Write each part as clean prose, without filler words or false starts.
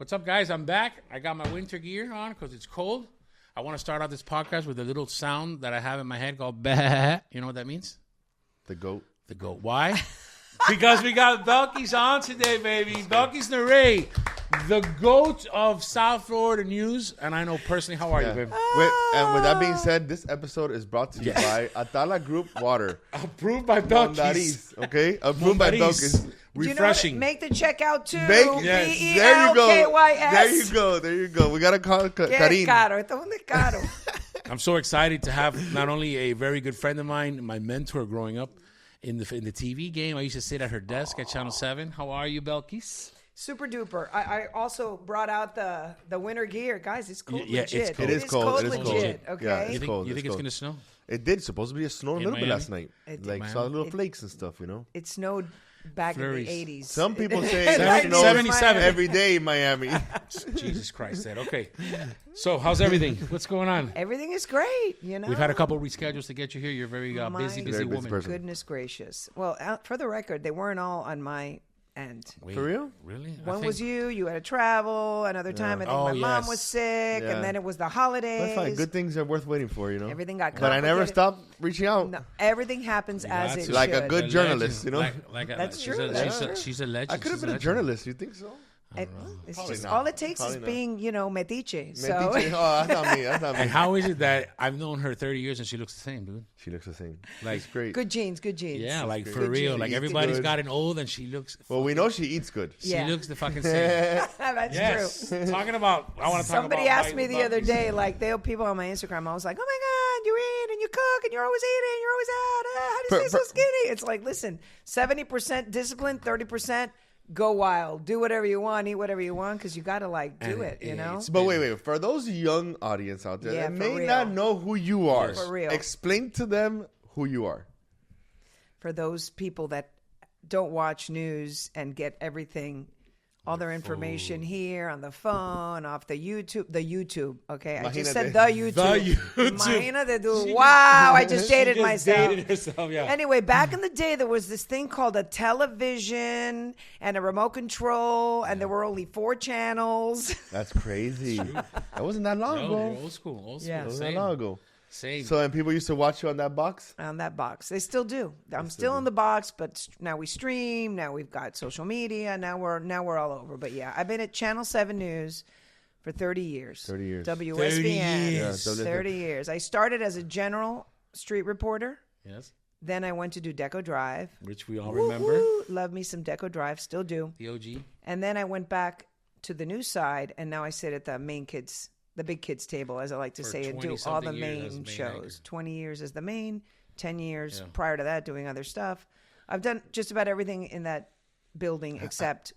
What's up, guys? I'm back. I got my winter gear on because it's cold. I want to start out this podcast with a little sound that I have in my head called bah. You know what that means? The goat. The goat. Why? Because we got Belkys on today, baby. Belkys Nerey, the goat of South Florida news. And I know personally, how are you, baby? And with that being said, this episode is brought to you by Atala Group Water. Approved by Belkys. Mondariz, okay? Approved by Belkys. Refreshing. You know, make the checkout too. Yes. There you go. Belkys. There you go. We got to call Karin. Caro. Esto es caro. I'm so excited to have not only a very good friend of mine, my mentor growing up in the TV game. I used to sit at her desk at Channel 7. How are you, Belkys? Super duper. I also brought out the winter gear. Guys, it's cold legit. It's cold. It is cold. Legit, okay? Yeah, You it's think, cold. you think it's going to snow? It did. Supposed to be a snow a little bit last night. Saw little flakes and stuff, you know? It snowed back Flurries. in the 80s. Some people say Like it snows 77 every day in Miami. Jesus Christ, Dad. Okay. So, how's everything? What's going on? Everything is great, you know? We've had a couple of reschedules to get you here. You're a very busy Very busy woman. person. Goodness gracious. Well, for the record, they weren't all on my end. Wait, For real? Really? One was you had to travel. Another time, I think my mom was sick. Yeah. And then it was the holidays. That's fine. Good things are worth waiting for, you know? Everything got But I never complicated. stopped reaching out. No, everything happens as it Like should. a good journalist, you know? That's she's true. She's a legend. I could have She's been a legend. journalist. You think so? It's Probably just not. all it takes Probably is not. being, metiche. So Metiche. Oh, that's not me. That's not me. And how is it that I've known her 30 years and she looks the same, dude? She looks the same. Like, It's great. good genes. Yeah, like great. for Good real. genes. Like She eats everybody's good. gotten old and she looks. Well, we know she eats good. She Yeah. looks the fucking same. That's Yes. true. Talking about, I want to talk Somebody about. asked me the other day, like they have people on my Instagram. I was like, "Oh my god, you eat and you cook and you're always eating, you're always out. How do you stay so skinny?" It's like, listen, 70% discipline, 30% go wild, do whatever you want, eat whatever you want, because you got to do it, you know. But wait. For those young audience out there Yeah, that for may real. not know who you are, For real. explain to them who you are. For those people that don't watch news and get everything, all their information here on the phone, off the YouTube. Okay, I just said the YouTube. The YouTube. Imagínate tú. Wow, I just dated myself. Dated herself, yeah. Anyway, back in the day, there was this thing called a television and a remote control, and there were only 4 channels. That's crazy. That wasn't that long No, ago. you're old school. Old school. Yeah. That wasn't Same. that long ago. Same. So, and people used to watch you on that box? On that box. They still do. I'm still in the box, but now we stream. Now we've got social media. Now we're all over. But yeah, I've been at Channel 7 News for 30 years. 30 years. WSBN. 30 years. Yeah, 30 years. I started as a general street reporter. Yes. Then I went to do Deco Drive. Which we all remember. Woo-hoo. Love me some Deco Drive. Still do. The OG. And then I went back to the news side, and now I sit at the big kids table, as I like to For say, and do 20-something all the years as main main shows. anchor. 20 years as the main, 10 years Yeah. prior to that doing other stuff. I've done just about everything in that building except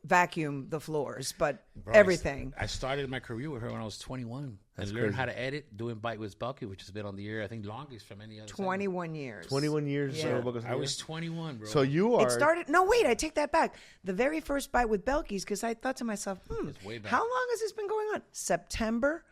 vacuum the floors, but Bro, everything. I started my career with her when I was 21 That's and learned crazy. how to edit, doing Bite with Belky, which has been on the air, I think, longest from any other. 21 years. 21 years. Yeah. I was 21, bro. So you are. It started. No, wait. I take that back. The very first Bite with Belkys, because I thought to myself, It's way back. how long has this been going on? September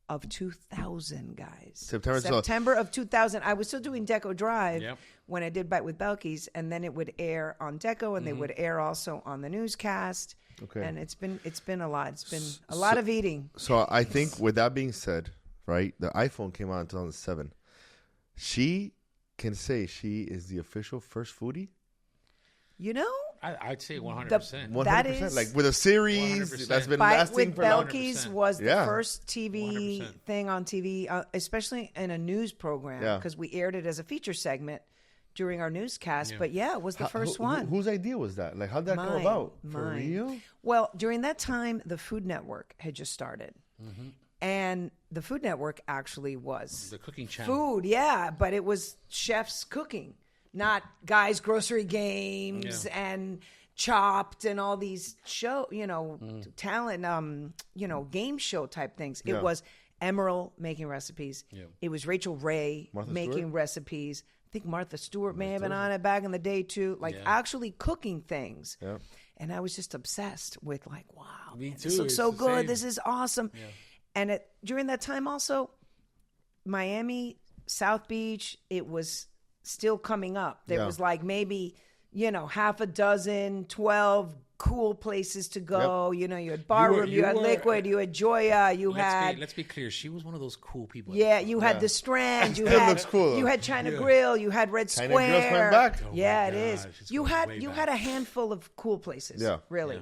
of 2000, guys. September of 2000. I was still doing Deco Drive Yep. when I did Bite with Belkys, and then it would air on Deco, and they would air also on the newscast. Okay. And it's been a lot. It's been a lot of eating. So I think with that being said, right, the iPhone came out in 2007. She can say she is the official first foodie. You know, I'd say 100%. 100%. That is- like with a series 100%. that's been Bite lasting with for long. Belkys 100%. was the Yeah. first TV 100%. thing on TV, especially in a news program, Yeah. because we aired it as a feature segment during our newscast. But yeah, it was the first Who- one. Whose idea was that? Like, how'd that come Mine. about? For Mine. real? Well, during that time, the Food Network had just started. And the Food Network actually was The cooking channel. food, yeah, but it was chefs cooking, not guys' grocery games and Chopped and all these talent, game show type things. Yeah. It was Emerald making recipes. Yeah. It was Rachel Ray Martha making Stewart? recipes. I think Martha Stewart may have been on it back in the day too, like Yeah. actually cooking things. Yeah. And I was just obsessed with like, wow, Me man, too. this looks It's so the good. same. This is awesome. And during that time also, Miami, South Beach, it was still coming up. There Yeah. was like maybe, half a dozen, 12 cool places to go. You know, you had Barroom, you had Liquid, you had Joya, Let's be clear. She was one of those cool people. Yeah, you had the Strand. You Still had looks cool. You had China Grill. You had Red China Square. Grill's coming back. Oh Yeah, my it is. gosh, it's You going had way you back. had a handful of cool places. Yeah. Really. Yeah.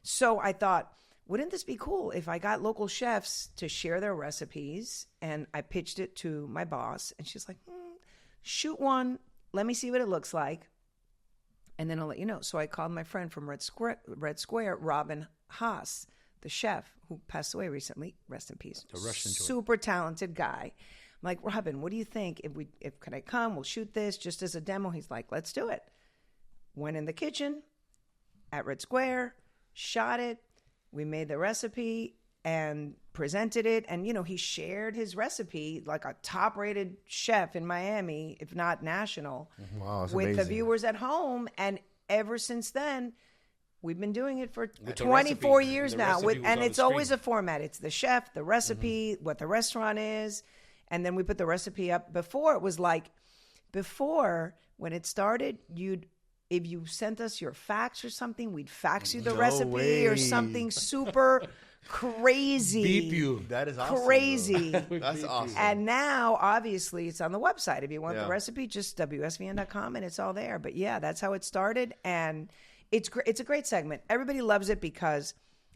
So I thought, wouldn't this be cool if I got local chefs to share their recipes? And I pitched it to my boss, and she's like, shoot one. Let me see what it looks like. And then I'll let you know. So I called my friend from Red Square, Robin Haas, the chef who passed away recently. Rest in peace. The Russian joint. Super talented guy. I'm like, Robin, what do you think? If could I come? We'll shoot this just as a demo. He's like, let's do it. Went in the kitchen at Red Square, shot it. We made the recipe and presented it. And, you know, he shared his recipe like a top-rated chef in Miami, if not national, Wow, that's with the amazing. viewers at home. And ever since then, we've been doing it for With the 24 recipe. years The now. recipe was And on it's the always screen. a format. It's the chef, the recipe, what the restaurant is. And then we put the recipe up. Before, it was like, when it started, if you sent us your fax or something, we'd fax you the No recipe or way. something super crazy. Beep you. That is awesome. Crazy. though. That's awesome. And now, obviously, it's on the website. If you want Yeah. the recipe, just WSVN.com and it's all there. But yeah, that's how it started. And it's a great segment. Everybody loves it because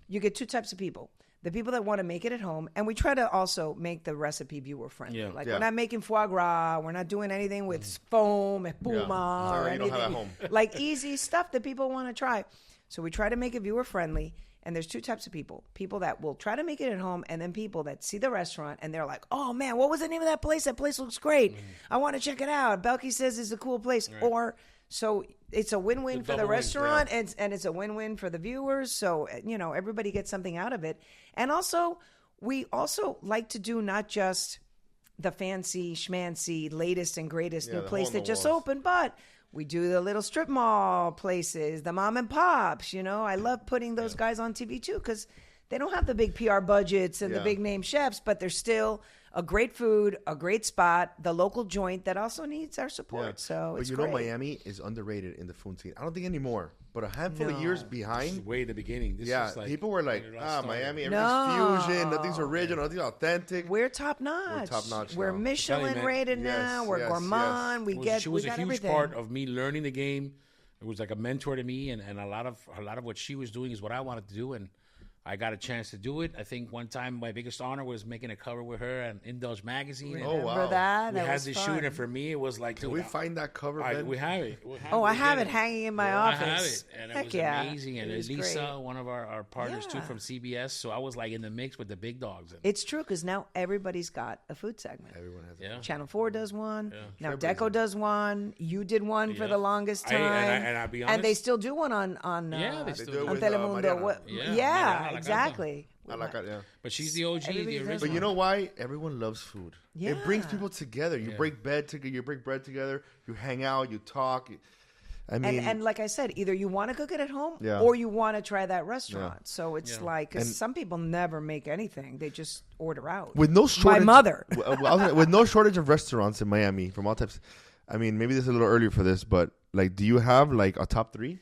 you get two types of people. The people that want to make it at home, and we try to also make the recipe viewer friendly. Yeah. Like Yeah. we're not making foie gras, we're not doing anything with foam, espuma, Yeah. or You don't have at anything home. like easy stuff that people want to try. So we try to make it viewer friendly. And there's two types of people. People that will try to make it at home, and then people that see the restaurant and they're like, oh man, what was the name of that place? That place looks great. I want to check it out. Belky says it's a cool place. Or so it's a win-win It's a for the double win, restaurant and it's a win-win for the viewers. So, you know, everybody gets something out of it. And also, we also like to do not just the fancy, schmancy, latest and greatest new the place hole in that the just walls. opened, but we do the little strip mall places, the mom and pops. You know, I love putting those guys on TV too because they don't have the big PR budgets and the Yeah. big name chefs, but they're still a great food, a great spot, the local joint that also needs our support. So but it's you great. know, Miami is underrated in the food scene. I don't think anymore, but a handful of years This is behind. way at the beginning. This Yeah, is like people were like, when it all started. Miami, everything's No. fusion, nothing's original, nothing's authentic. We're top notch. top-notch We're now. Michelin man. rated Yes, now. We're yes, gourmand. yes. We get She was we a got huge everything. part of me learning the game. It was like a mentor to me, and a lot of what she was doing is what I wanted to do, and I got a chance to do it. I think one time my biggest honor was making a cover with her and Indulge magazine. and Oh, Remember wow. that? we That had was to fun. shoot, and for me, it was like, Can dude, we find that cover, Ben? we have it. Oh, I We have did it hanging in my I office. have it, and Heck it was yeah. amazing. And It was Lisa, great. one of our partners too Yeah. from CBS, so I was like in the mix with the big dogs. And, It's true because now everybody's got a food segment. Everyone has yeah. Channel 4 does one. Now Everybody's Deco does one. You did one for Yeah. the longest I- time. and I'll be And they honest- still do one on Yeah, they They still do it do. on with, Telemundo. Mariana. What- Yeah, yeah, Mariana La exactly. I like it, yeah. But she's the OG, Everybody the does original. But you know why? Everyone loves food. It brings Yeah. people together. You Yeah. break bread together. You break bread together. You hang out. You talk. I mean, And like I said, either you want to cook it at home Yeah. or you want to try that restaurant. So it's Yeah. like, 'cause And- some people never make anything. They just order out. with no shortage, My mother. with no shortage of restaurants in Miami from all types. I mean, maybe this is a little earlier for this, but like, do you have like a top three?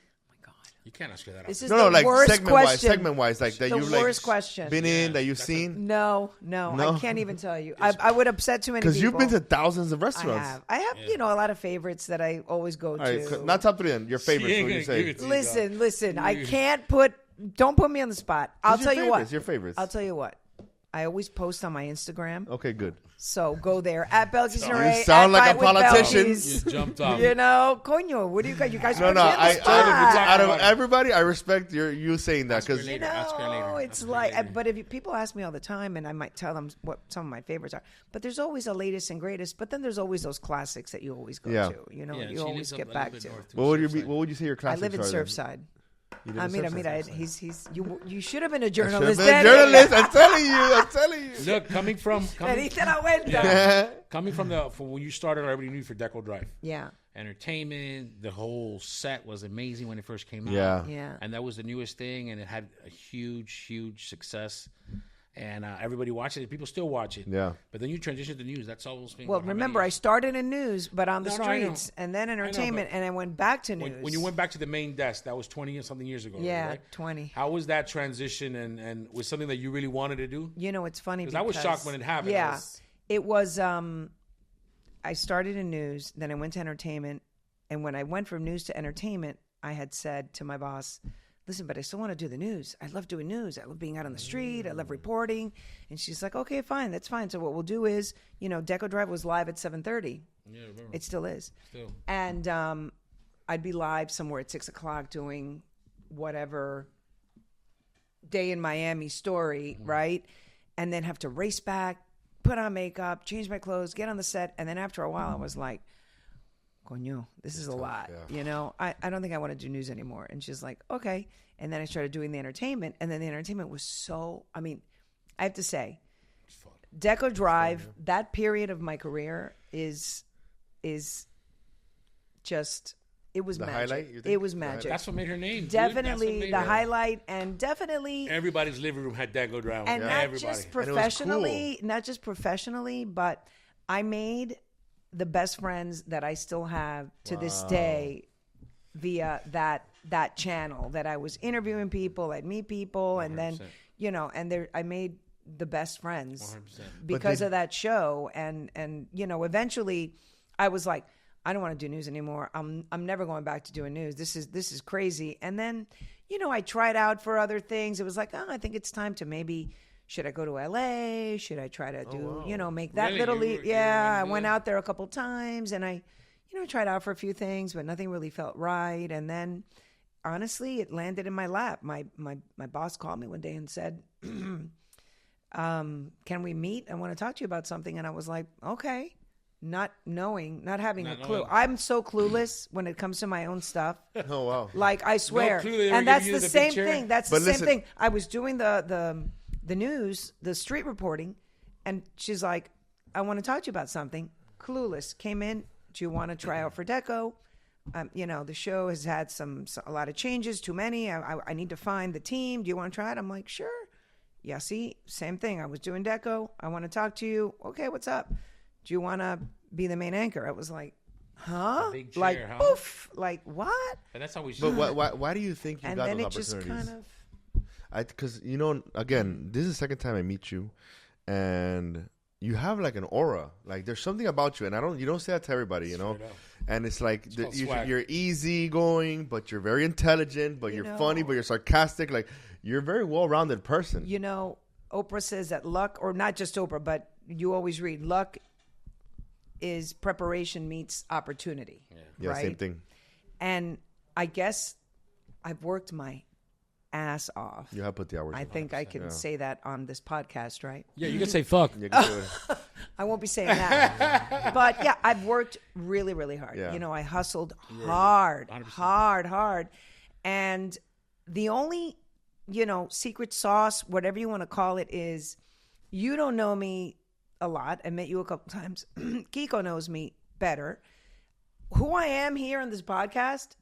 You can't ask her that. This is No, the like worst segment-wise, question. segment-wise, like that The you've like worst question. been in, Yeah, that you've that's seen. No, No? I can't even tell you. I would upset too many people. Because you've been to thousands of I restaurants. have, you know, a lot of favorites that I always go All right, to. not top three then. Your favorites, ain't what you gonna say. give it to you. Listen. I can't don't put me on the spot. I'll Who's tell your you what. favorites? Your favorites. I'll tell you what. I always post on my Instagram. Okay, good. So go there at Belkys Nerey. sound at like a Bite with politician. Belkys. You jumped off. You know, coño, what do you guys? You guys No, put no. me on the spot. Out of about it. everybody, I respect you saying that because later. You Ask her later. know, it's Ask her like, later. but if people ask me all the time, and I might tell them what some of my favorites are, but there's always a latest and greatest. But then there's always those classics that you always go Yeah. to. You know, Yeah, you she always lives a get little back bit to. north, too. what would Surfside. what would you say your I classics live in are then? Surfside. You live in Surfside? He's you should have been a I should've journalist. been a then. journalist. I'm telling you. Look, coming from Me diste la vuelta. coming from when you started, I already knew you for Deco Drive. Yeah. Entertainment, the whole set was amazing when it first came out. Yeah. Yeah. And that was the newest thing, and it had a huge, huge success. and everybody watches it. People still watch it. Yeah. But then you transition to news. That's almost been. Well, how many remember, I years? started in news, but on the No, I know. streets, and then entertainment, but and I went back to news. When you went back to the main desk, that was 20 something years ago. Yeah, right? 20. How was that transition, and was something that you really wanted to do? You know, it's funny because I was shocked when it happened. Yeah, it was. I started in news, then I went to entertainment, and when I went from news to entertainment, I had said to my boss, listen, but I still want to do the news. I love doing news. I love being out on the street. I love reporting. And she's like, okay, fine. That's fine. So what we'll do is, Deco Drive was live at 7:30. Yeah, I remember. It still is. Still. And I'd be live somewhere at 6 o'clock doing whatever day in Miami story, right? And then have to race back, put on makeup, change my clothes, get on the set. And then after a while, I was like, coño, this is a lot. yeah. I don't think I want to do news anymore. And she's like, okay. And then I started doing the entertainment. And then the entertainment was so, I have to say, Deco Drive, that period of my career is just, it was The magic. highlight, you think? It was The magic. That's what made her name. dude. Definitely That's what the made her. highlight, and definitely Everybody's living room had Deco Drive. and not Everybody. just was professionally, but I made the best friends that I still have to this day via that channel that I was interviewing people, I'd meet people, and then 100%. I made the best friends 100%. because of that show, and eventually I was like, I don't want to do news anymore. I'm never going back to doing news. This is crazy. And then I tried out for other things. It was like, I think it's time to maybe. Should I go to LA? Should I try to do, make that Really? little You leap? were Yeah, I gonna do went that? out there a couple times, and I, tried out for a few things, but nothing really felt right. And then, honestly, it landed in my lap. My boss called me one day and said, "Can we meet? I want to talk to you about something." And I was like, "Okay," not having a clue. knowing. I'm so clueless when it comes to my own stuff. Oh, wow. Like, I swear. clue they ever And give that's you the the same picture? thing. That's But the same listen- thing. I was doing the news, the street reporting, and she's like, I want to talk to you about something. Clueless. Came in. Do you want to try out for Deco? The show has had a lot of changes, too many. I need to find the team. Do you want to try it? I'm like, sure. Yeah, see, same thing. I was doing Deco. I want to talk to you. Okay, what's up? Do you want to be the main anchor? I was like, huh? big chair, Like, huh? poof. Like, what? And that's how we But should. why do you think you And got then those it just opportunities? kind of... Because again, this is the second time I meet you, and you have like an aura. Like there's something about you, and you don't say that to everybody, Straight up. And it's like called swag. you're easygoing, but you're very intelligent, but you're funny, but you're sarcastic. Like you're a very well-rounded person. Oprah says that luck, or not just Oprah, but you always read, luck is preparation meets opportunity. Yeah, right? same thing. And I guess I've worked my ass off. You have put the hours. I in. think I can say that on this podcast, right? Yeah, you can say fuck. You can do it. I won't be saying that. But yeah, I've worked really, really hard. Yeah. I hustled hard, 100%. hard. And the only, secret sauce, whatever you want to call it, is you don't know me a lot. I met you a couple times. Kiko knows me better. Who I am here on this podcast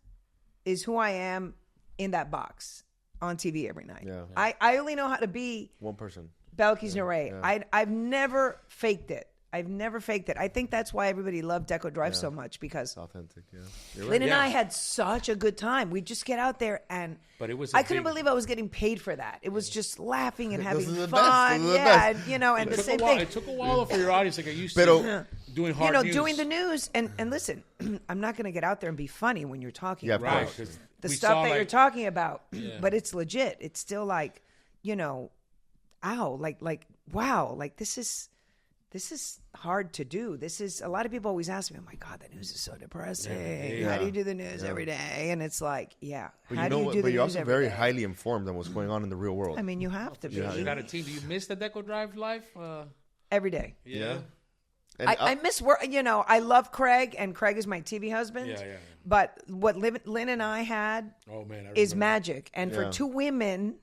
is who I am in that box on TV every night. Yeah. I only know how to be One person. Belkys Nerey. I've never faked it. I think that's why everybody loved Deco Drive so much, because Authentic. Yeah. You're Lynn right. and I had such a good time. We'd just get out there, and But it was. I couldn't believe I was getting paid for that. It was just laughing and having Those are the fun. best. Those are the Yeah, best. and the same thing. It took a while for your audience to get used Pero- to doing hard news. Doing the news. And listen, I'm not going to get out there and be funny when you're talking Yeah, of about right. course. 'cause the we stuff saw, that like, you're talking about, Yeah. but it's legit. It's still like, ow, like wow, like this is hard to do. A lot of people always ask me, oh my God, the news is so depressing. Yeah. How do you do the news every day? And it's like, yeah. But how you do know you what? do the But you're news also every very day? highly informed on what's going on in the real world. I mean, you have to be. You got a team. Do you miss the Deco Drive life? Every day. Yeah. And I miss work. I love Craig, and Craig is my TV husband. Yeah. But what Lynn and I had Oh man, I is remember. magic. And for Yeah. two women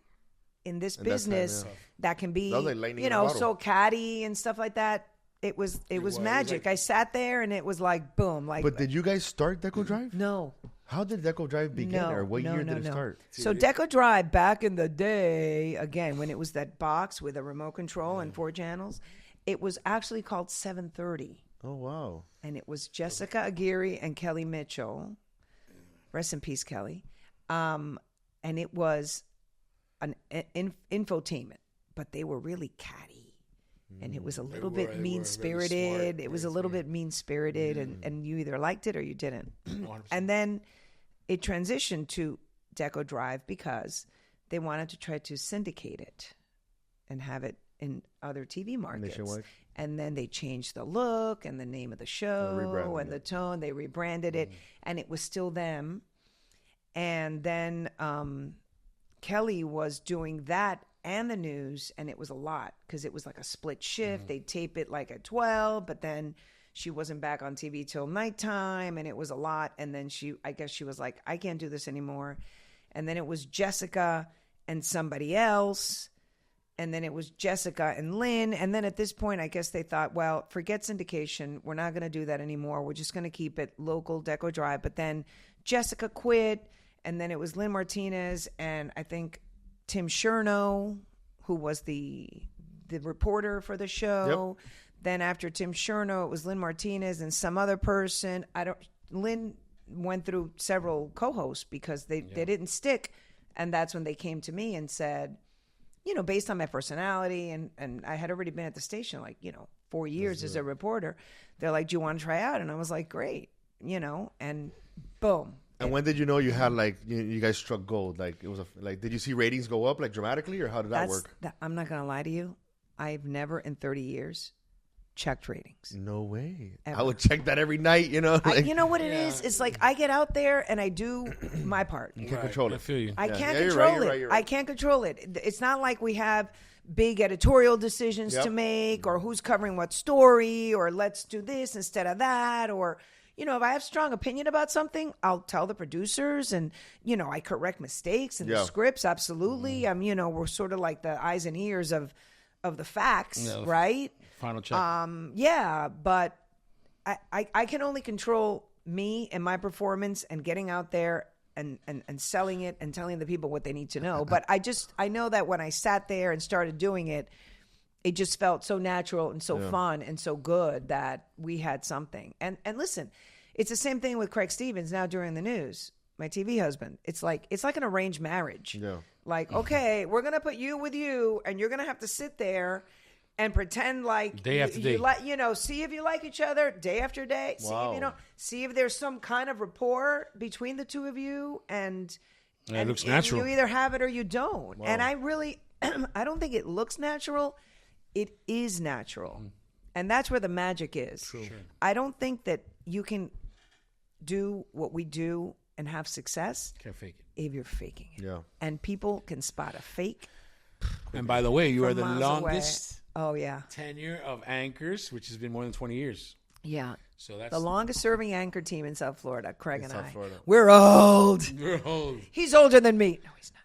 in this In that time, business, yeah. that can be, That was like lightning in a bottle. so catty and stuff like that. It was was magic. like- I sat there and it was like boom. Like But did you guys start Deco Drive? no, How did Deco Drive begin, or what year did it start? So Deco Drive, back in the day, again, when it was that box with a remote control and 4 channels, it was actually called 730. Oh, wow. And it was Jessica Aguirre and Kelly Mitchell. Rest in peace, Kelly. And it was an infotainment, but they were really catty. And it was a little bit mean-spirited. It was a little bit mean-spirited, and you either liked it or you didn't. 100%. And then it transitioned to Deco Drive because they wanted to try to syndicate it and have it in other TV markets. Nationwide. And then they changed the look and the name of the show and the tone. They rebranded it, and it was still them. And then Kelly was doing that and the news, and it was a lot because it was like a split shift. They'd tape it like at 12, but then she wasn't back on TV till nighttime, and it was a lot. And then I guess she was like, I can't do this anymore. And then it was Jessica and somebody else. And then it was Jessica and Lynn. And then at this point, I guess they thought, well, forget syndication. We're not going to do that anymore. We're just going to keep it local Deco Drive. But then Jessica quit. And then it was Lynn Martinez and I think Tim Chernow, who was the reporter for the show. Yep. Then after Tim Chernow, it was Lynn Martinez and some other person. Lynn went through several co-hosts because they didn't stick. And that's when they came to me and said, based on my personality, and I had already been at the station 4 years as a reporter. They're like, do you want to try out? And I was like, great, and boom. And when did you know you had you guys struck gold? Like it was did you see ratings go up dramatically, or how did that work? I'm not gonna lie to you. I've never in 30 years checked ratings. No way. Ever. I would check that every night. You know what it is? It's like I get out there and I do my part. You can't control it. I feel you. I can't control it. I can't control it. It's not like we have big editorial decisions to make, or who's covering what story, or let's do this instead of that, or if I have strong opinion about something, I'll tell the producers, and I correct mistakes in the scripts. Absolutely. We're sort of like the eyes and ears of the facts, right? Final check. But I can only control me and my performance and getting out there and selling it and telling the people what they need to know. But I know that when I sat there and started doing it, it just felt so natural and so fun and so good that we had something. And listen, it's the same thing with Craig Stevens now during the news, my TV husband. It's like an arranged marriage. Yeah. Like, okay, we're going to put you with you, and you're going to have to sit there and pretend like day after day. See if you like each other day after day. Wow. See if there's some kind of rapport between the two of you, and it looks natural. You either have it or you don't. Wow. And I really, I don't think it looks natural. It is natural. And that's where the magic is. True. Sure. I don't think that you can do what we do and have success Can't fake it. if you're faking it. Yeah. And people can spot a fake. And by the way, you are the miles longest tenure of anchors, which has been more than 20 years. Yeah. So that's the longest serving anchor team in South Florida, Craig and I. Florida. We're old. You're old. He's older than me. No, he's not.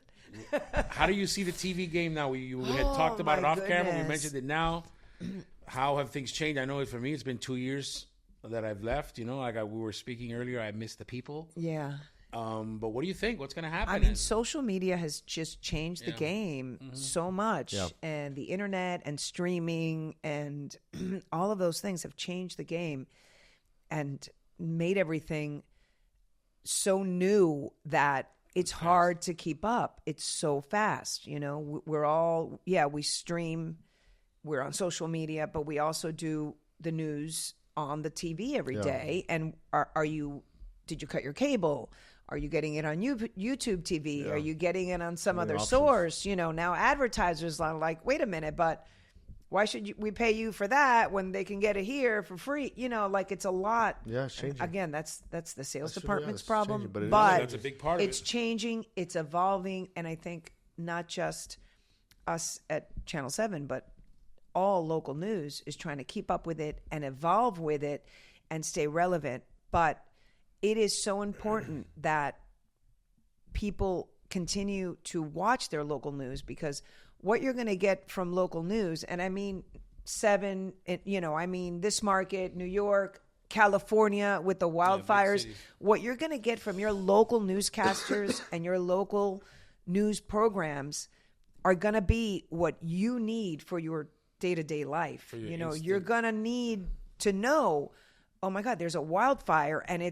How do you see the TV game now? We had talked about it off camera. We goodness. mentioned it now. How have things changed? I know for me, it's been 2 years that I've left. We were speaking earlier, I miss the people. Yeah. But what do you think? What's going to happen? I mean, social media has just changed the game so much. Yeah. And the internet and streaming and all of those things have changed the game and made everything so new that it's hard to keep up. It's so fast. We're all, we stream, we're on social media, but we also do the news on the TV every day. And did you cut your cable? Are you getting it on YouTube TV? Are you getting it on some other source? Now advertisers are like, wait a minute, but why should we pay you for that when they can get it here for free? It's a lot. Yeah, it's changing. Again, that's the sales department's problem. Changing, but that's a big part of it. It's changing. It's evolving. And I think not just us at Channel 7, but all local news is trying to keep up with it and evolve with it and stay relevant. But it is so important that people continue to watch their local news, because what you're going to get from local news, and I mean 7, I mean this market, New York, California with the wildfires. cities. What you're going to get from your local newscasters and your local news programs are going to be what you need for your day-to-day life. your You know, instant- you're going to need to know, oh my God, there's a wildfire and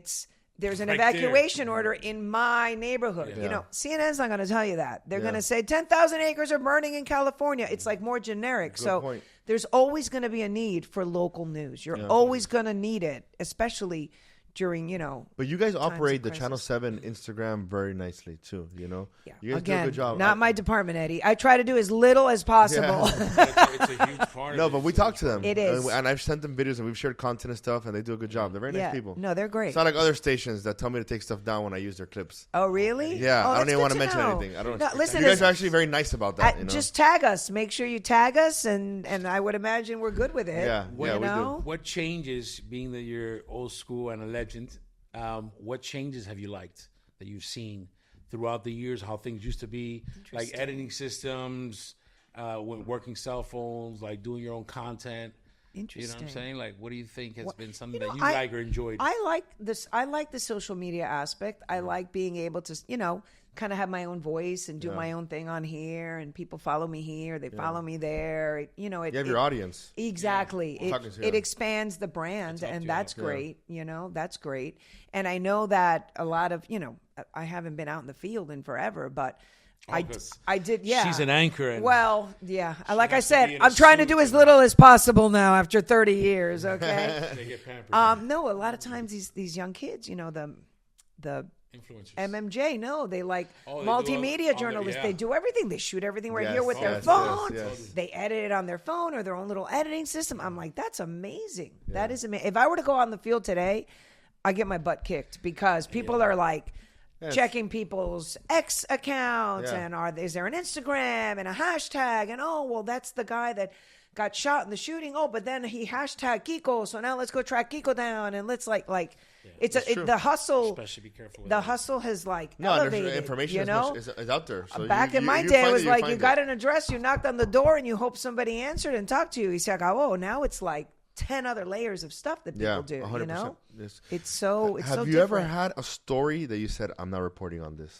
there's an Right there. evacuation order in my neighborhood. Yeah. You know, CNN's not going to tell you that. They're Yeah. going to say 10,000 acres are burning in California. It's like more generic. Good So point. there's always going to be a need for local news. You're always going to need it, especially during, you know. But you guys of operate the crisis. Channel 7 Instagram very nicely too, you know? Yeah. You guys Again, do a good job. not my department, Eddie. I try to do as little as possible. It's a huge part. No, of but it. we talk to them. It is. And I've sent them videos and we've shared content and stuff and they do a good job. They're very Yeah. nice people. No, they're great. It's not like other stations that tell me to take stuff down when I use their clips. Oh, really? Yeah, Oh, I don't that's even good want to to mention know. anything. I don't. No, listen, you guys it's- are actually very nice about that. You know? Just tag us. Make sure you tag us, and I would imagine we're good with it. Yeah, you yeah, we do. know? What changes, being that you're old school and a legend, what changes have you liked that you've seen throughout the years, how things used to be, like editing systems, when working cell phones, like doing your own content? You know Interesting. what I'm saying? Like, what do you think has been something You know, that you like or enjoyed? I like this. I like the social media aspect. I like being able to, you know, kind of have my own voice and do my own thing on here, and people follow me here, they follow me there. You know, you have your audience. Exactly. Yeah. Talking to It you. expands the brand, It's up and to that's you. great. You know, that's great. And I know that a lot of, you know, I haven't been out in the field in forever, but I 'cause did, yeah. she's an anchor. And Well, yeah. Like I has to be said, in a I'm trying to suit do as and- little as possible now after 30 years, okay? they get pampered. No, a lot of times these young kids, you know, the Influencers. MMJ, no, they like Oh, they do multimedia all the- journalists. yeah. They do everything. They shoot everything right Yes, here with their yes, phone. yes, yes. They edit it on their phone or their own little editing system. I'm like, that's amazing. That is amazing. If I were to go out in the field today, I get my butt kicked because people are like checking people's X accounts Yeah. and is there an Instagram and a hashtag, and oh well, that's the guy that got shot in the shooting. Oh, but then he hashtag Kiko, so now let's go track Kiko down, and let's like it's true. the hustle. Especially be careful with The that. hustle has like No, and elevated. there's information you know, is out there. So back you, in my you day, it find was like you find got it. an address, you knocked on the door, and you hope somebody answered and talked to you. He said, "Oh, now it's like 10 other layers of stuff that people Yeah, do." 100%. You know, Yes. it's so Have you ever different. had a story that you said, I'm not reporting on this?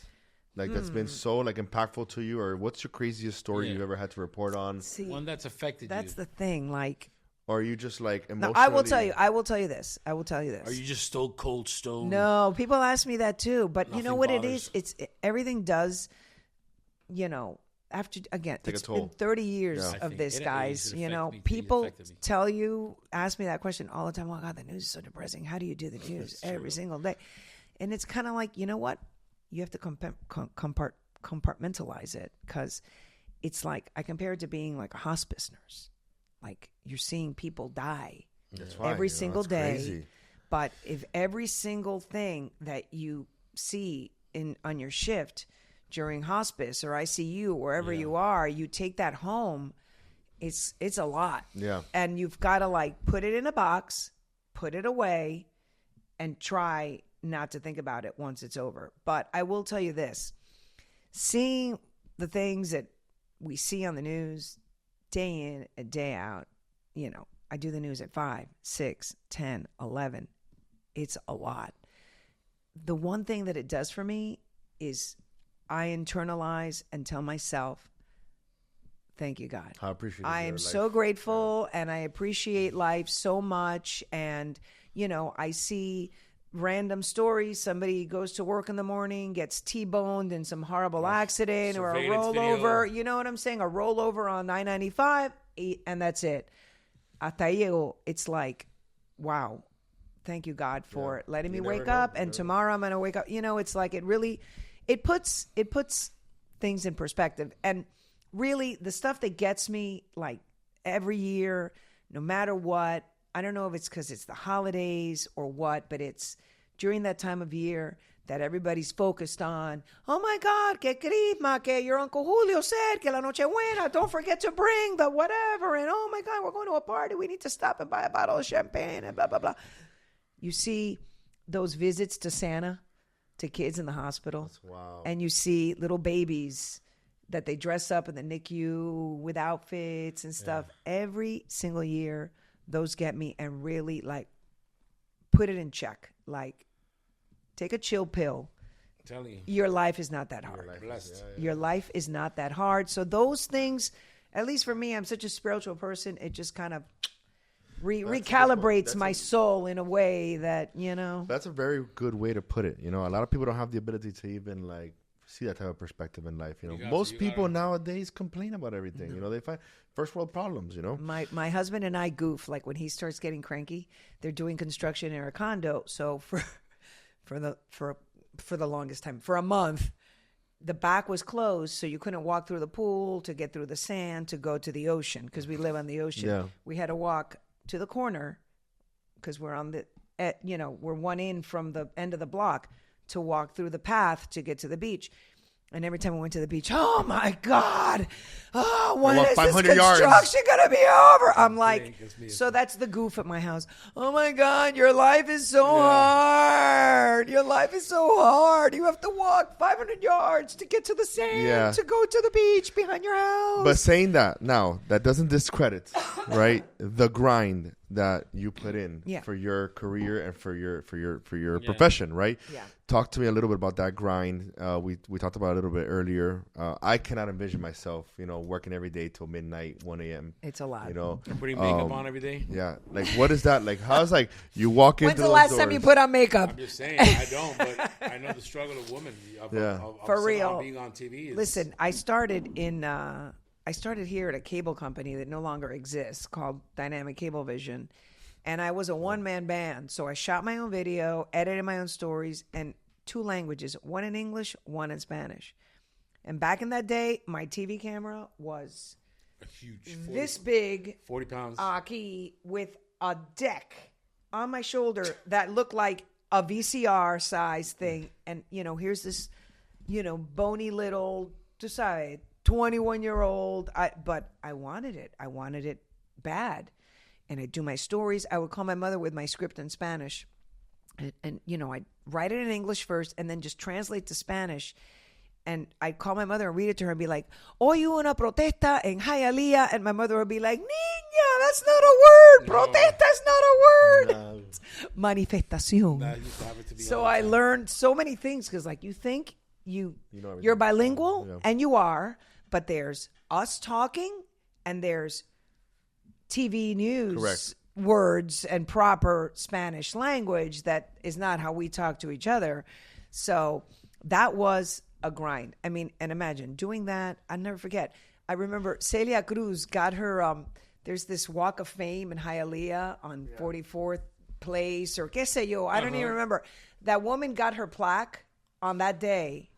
Like that's been so like impactful to you, or what's your craziest story Yeah. you've ever had to report on? See, One that's affected that's you. the thing. Like, Or are you just like now, emotionally? I will tell you. I will tell you this. I will tell you this. Are you just stone cold stone? No, people ask me that too. But you know Nothing what bothers. it is? Everything does, you know, after, again, Take a it's been toll. 30 years Yeah. I of think this, it guys. You know, affected me. It people affected me. tell you, ask me that question all the time. Oh, God, the news is so depressing. How do you do the news every single day? And it's kind of like, you know what? You have to compartmentalize it, because it's like, I compare it to being like a hospice nurse. Like, you're seeing people die That's why, every you know, single it's day. crazy. But if every single thing that you see on your shift during hospice or ICU, wherever you are, you take that home, it's a lot. Yeah. And you've got to like put it in a box, put it away, and try not to think about it once it's over. But I will tell you this, seeing the things that we see on the news day in and day out, you know, I do the news at 5, 6, 10, 11. It's a lot. The one thing that it does for me is I internalize and tell myself, thank you, God. How appreciative I your am life. so grateful, and I appreciate life so much. And, you know, I see random stories. Somebody goes to work in the morning, gets T-boned in some horrible accident or a surveillance rollover. video. You know what I'm saying? A rollover on 995, and that's it. Hasta ahí llego. It's like, wow. Thank you, God, for letting me You wake never know. up. You And never tomorrow I'm going to wake up. You know, it's like it puts things in perspective. And really, the stuff that gets me, like every year, no matter what, I don't know if it's because it's the holidays or what, but it's during that time of year that everybody's focused on, oh my God, que crisma, que your Uncle Julio said, que la Nochebuena, don't forget to bring the whatever, and oh my God, we're going to a party, we need to stop and buy a bottle of champagne, and blah, blah, blah. You see those visits to Santa, to kids in the hospital, Wow. and you see little babies that they dress up in the NICU with outfits and stuff. Every single year, those get me and really like put it in check. Like, take a chill pill. I'm telling you. Your life is not that hard. Your life is not that hard. So those things, at least for me, I'm such a spiritual person. It just kind of recalibrates my soul in a way that, you know. That's a very good way to put it. You know, a lot of people don't have the ability to even like see that type of perspective in life. You know, most people nowadays complain about everything. You know, they find first world problems. You know, my husband and I goof like when he starts getting cranky. They're doing construction in a condo, so for the longest time, for a month, the back was closed, so you couldn't walk through the pool to get through the sand to go to the ocean because we live on the ocean. Yeah. We had to walk to the corner because we're on we're one in from the end of the block to walk through the path to get to the beach. And every time we went to the beach, oh my God, when is this construction going to be over? I'm like, so that's the goof at my house. Oh my God, your life is so hard. Your life is so hard. You have to walk 500 yards to get to the sand, to go to the beach behind your house. But saying that now, that doesn't discredit, right, the grind that you put in for your career and for your profession, right? Yeah. Talk to me a little bit about that grind. We talked about it a little bit earlier. I cannot envision myself, you know, working every day till midnight, 1 a.m. It's a lot. You know, putting makeup on every day. Yeah, like what is that? Like how's like you walk into? When's the last time you put on makeup? I'm just saying, I don't, but I know the struggle of women. For real. Being on TV. Listen, I started here at a cable company that no longer exists called Dynamic Cablevision. And I was a one-man band. So I shot my own video, edited my own stories, and 2 languages, one in English, one in Spanish. And back in that day, my TV camera was a huge, this big, 40 pounds, Aki, with a deck on my shoulder that looked like a VCR size thing. And, you know, here's this, you know, bony little, 21-year-old. But I wanted it. I wanted it bad. And I'd do my stories. I would call my mother with my script in Spanish. And you know, I'd write it in English first and then just translate to Spanish. And I'd call my mother and read it to her and be like, hoy hubo una protesta en Hialeah. And my mother would be like, niña, that's not a word. No. Protesta is not a word. No. Manifestación. So I learned so many things because, like, you think you're bilingual, and you are, but there's us talking and there's TV news words and proper Spanish language that is not how we talk to each other. So that was a grind. I mean, and imagine doing that. I'll never forget. I remember Celia Cruz got her, there's this Walk of Fame in Hialeah on 44th Place or qué sé yo. I don't even remember. That woman got her plaque on that day.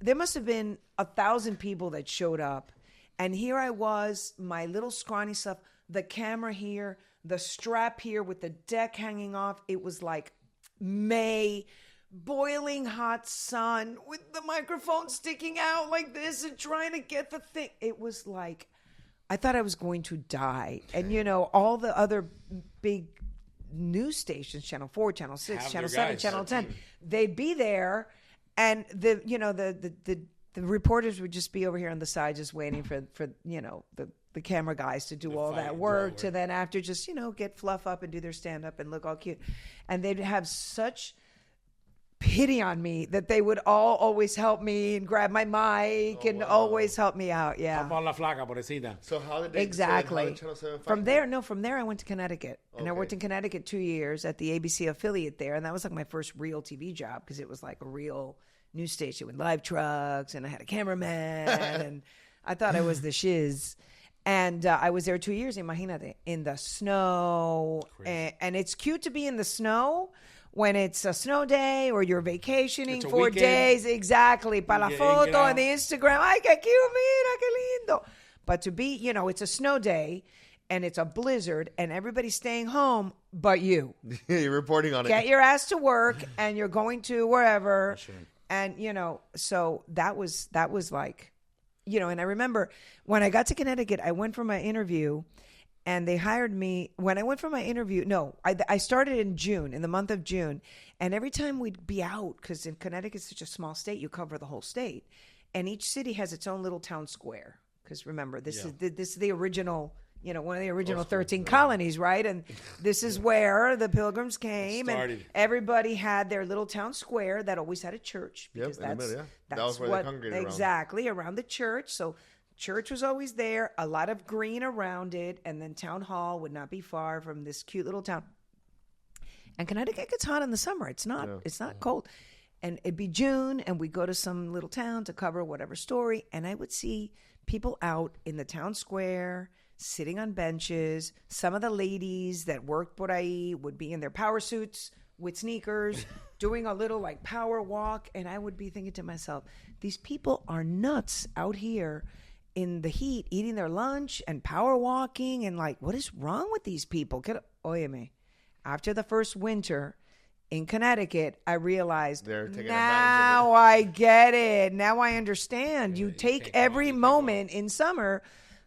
There must have been 1,000 people that showed up. And here I was, my little scrawny stuff, the camera here, the strap here with the deck hanging off. It was like May, boiling hot sun with the microphone sticking out like this and trying to get the thing. It was like, I thought I was going to die. And, you know, all the other big news stations, Channel 4, Channel 6, Channel 7, Channel 10, they'd be there. And the reporters would just be over here on the side just waiting for you know, the camera guys to do all that work to then after just, you know, get fluff up and do their stand up and look all cute. And they'd have such pity on me that they would all always help me and grab my mic and always help me out. Yeah. So how did they exactly from there I went to Connecticut and I worked in Connecticut 2 years at the ABC affiliate there, and that was like my first real TV job because it was like a real news station with live trucks and I had a cameraman and I thought I was the shiz. And I was there 2 years, imagínate, in the snow. And it's cute to be in the snow when it's a snow day or you're vacationing 4 days. Exactly. Para la foto and the Instagram. Ay, qué cute, mira, qué lindo. But to be, you know, it's a snow day and it's a blizzard and everybody's staying home but you. You're reporting on it. Get your ass to work and you're going to wherever. Sure. And, you know, so that was like, you know, and I remember when I got to Connecticut, I went for my interview and they hired me. When I went for my interview, I started in June, in the month of June. And every time we'd be out, because in Connecticut, it's such a small state, you cover the whole state. And each city has its own little town square. Because remember, this is the original one of the original 13 colonies, right? And this is where the Pilgrims came, and everybody had their little town square that always had a church. Because Yep, that's that was where they congregated exactly around the church. So church was always there, a lot of green around it, and then town hall would not be far from this cute little town. And Connecticut gets hot in the summer. It's not cold. And it'd be June, and we'd go to some little town to cover whatever story, and I would see people out in the town square, sitting on benches. Some of the ladies that worked por ahí would be in their power suits with sneakers, doing a little like power walk, and I would be thinking to myself, these people are nuts out here in the heat, eating their lunch and power walking, and like, what is wrong with these people? Óyeme, after the first winter in Connecticut, I realized, now I get it. Now I understand. You take every moment in summer,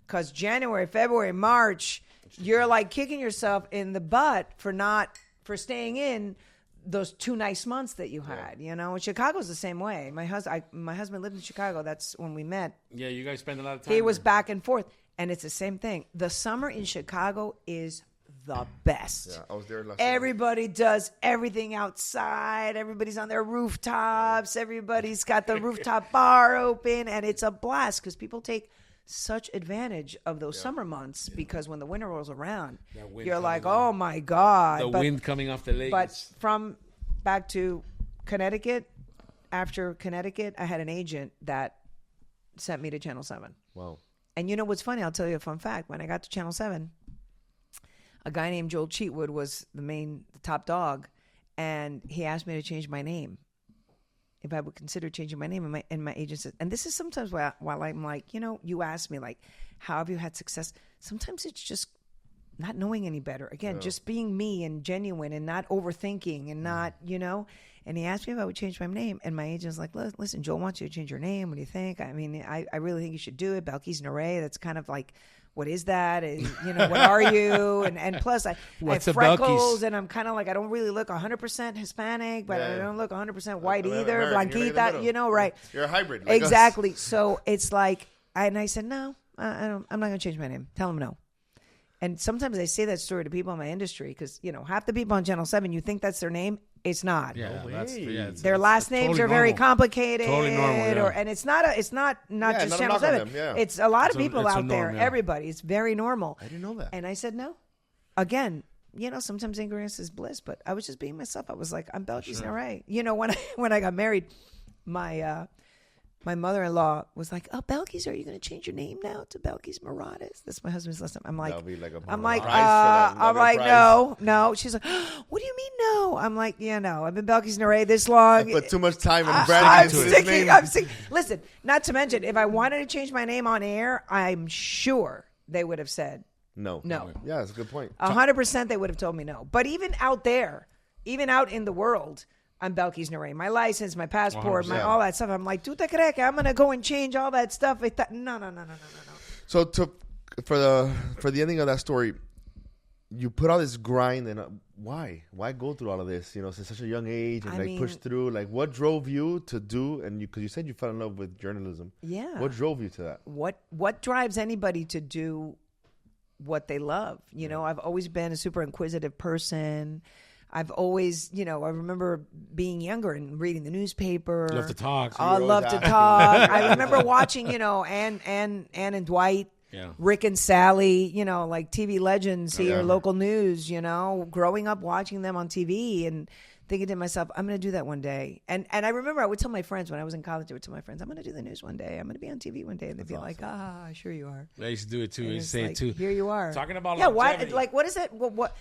because January, February, March, you're like kicking yourself in the butt for staying in those 2 nice months that you had. And Chicago's the same way. My husband lived in Chicago. That's when we met. Yeah, you guys spend a lot of time. He was back and forth, and it's the same thing. The summer in Chicago is the best. Yeah, I was there last Everybody does everything outside. Everybody's on their rooftops. Everybody's got the rooftop bar open, and it's a blast because people take such advantage of those summer months because when the winter rolls around, you're like, oh my God. The wind coming off the lake. But from back to Connecticut, after Connecticut, I had an agent that sent me to Channel 7. Wow. And you know what's funny? I'll tell you a fun fact. When I got to Channel 7, a guy named Joel Cheatwood was the top dog, and he asked me to change my name. If I would consider changing my name, and my agent said, and this is sometimes while I'm like, you ask me, like, how have you had success? Sometimes it's just not knowing any better. Again, just being me and genuine and not overthinking and not, And he asked me if I would change my name, and my agent's like, listen, Joel wants you to change your name. What do you think? I mean, I really think you should do it. Belkys Nerey, that's kind of like, what is that? And, what are you? And plus, I have freckles, and I'm kind of like, I don't really look 100% Hispanic, but I don't look 100% white either. Blanquita, right? You're a hybrid. Like exactly. Us. So it's like, and I said, no, I'm not going to change my name. Tell him no. And sometimes I say that story to people in my industry because, half the people on Channel 7, you think that's their name. It's not. Yeah, their last names totally are very normal. complicated. Totally normal, and it's not just Channel 7. It's a lot of people out there. Everybody. It's very normal. I didn't know that. And I said no. Again, sometimes ignorance is bliss, but I was just being myself. I was like, I'm Belkys Nerey. When I got married, my mother-in-law was like, "Oh, Belkys, are you going to change your name now to Belkys Morales?" That's my husband's last name. I'm like, no. She's like, "What do you mean no?" I'm like, "Yeah, no. I've been Belkys Nerey this long. I put too much time and branding into his name." I'm sick. Listen, not to mention, if I wanted to change my name on air, I'm sure they would have said no. Yeah, that's a good point. 100% they would have told me no. But even out there, even out in the world, I'm Belkys Nerey. My license, my passport, all that stuff. I'm like, ¿tú te crees que I'm going to go and change all that stuff? No. So for the ending of that story, you put all this grind and why? Why go through all of this? Since such a young age and push through. Like, what drove you to do? And because you said you fell in love with journalism. Yeah. What drove you to that? What drives anybody to do what they love? I've always been a super inquisitive person. I've always, I remember being younger and reading the newspaper. Love to talk. I love to talk. I remember watching, Ann and Dwight, Rick and Sally, like TV legends here, local news, growing up watching them on TV and thinking to myself, I'm going to do that one day. And I remember I would tell my friends when I was in college, I would tell my friends, I'm going to do the news one day. I'm going to be on TV one day. And they'd be like, sure you are. I used to do it too. I used to say it too. Here you are. Talking about longevity. What is it? What